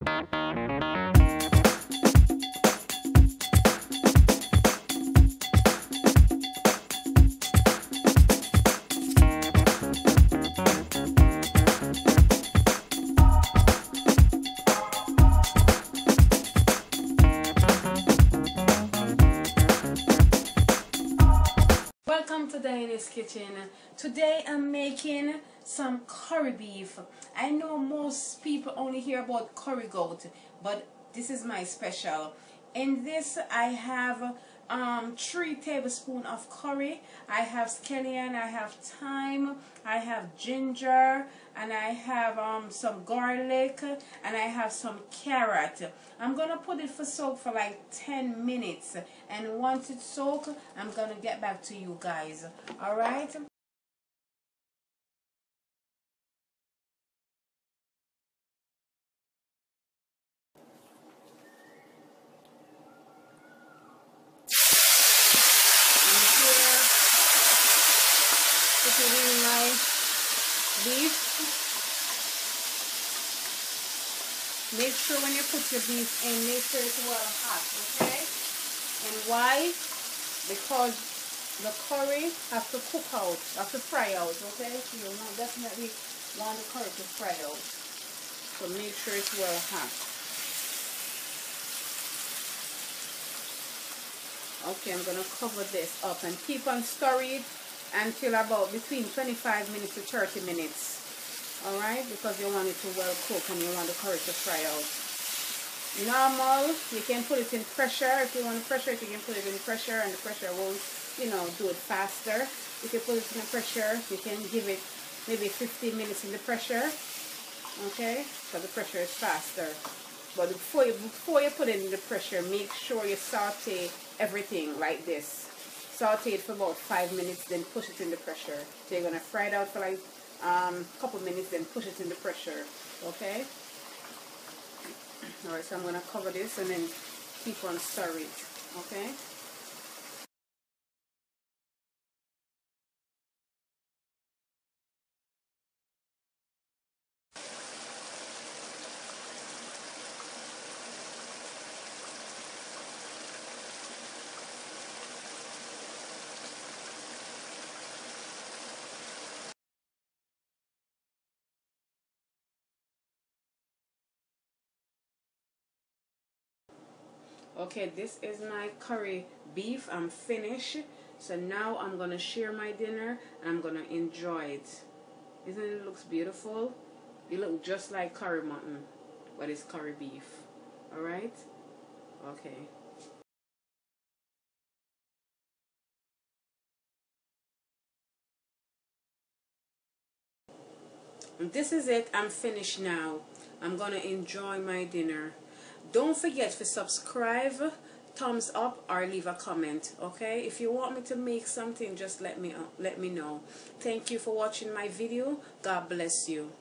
Welcome to Diana's Kitchen. Today I'm making some curry beef. I know most people only hear about curry goat, but this is my special. In this I have 3 tablespoons of curry. I have scallion, I have thyme, I have ginger, and I have some garlic, and I have some carrot. I'm gonna put it for soak for like 10 minutes, and once it's soaked, I'm gonna get back to you guys. All right. Putting in my beef. Make sure when you put your beef in, make sure it's well hot, okay? And why? Because the curry has to cook out, has to fry out, okay? So you definitely want the curry to fry out. So make sure it's well hot. Okay, I'm gonna cover this up and keep on stirring it until about between 25 minutes to 30 minutes. Alright, because you want it to well cook and you want the curry to fry out. Normal, you can put it in pressure. If you want to pressure it, you can put it in pressure and the pressure won't, do it faster. If you put it in the pressure, you can give it maybe 15 minutes in the pressure. Okay, so the pressure is faster. But before you put it in the pressure, make sure you saute everything like this. Saute it for about 5 minutes, then push it in the pressure. So you're gonna fry it out for like couple minutes, then push it in the pressure. Okay. All right. So I'm gonna cover this and then keep on stirring. Okay. Okay, this is my curry beef. I'm finished. So now I'm gonna share my dinner and I'm gonna enjoy it. Isn't it looks beautiful? It looks just like curry mutton, but it's curry beef. Alright? Okay. This is it. I'm finished now. I'm gonna enjoy my dinner. Don't forget to subscribe, thumbs up, or leave a comment. Okay, if you want me to make something, just let me know. Thank you for watching my video. God bless you.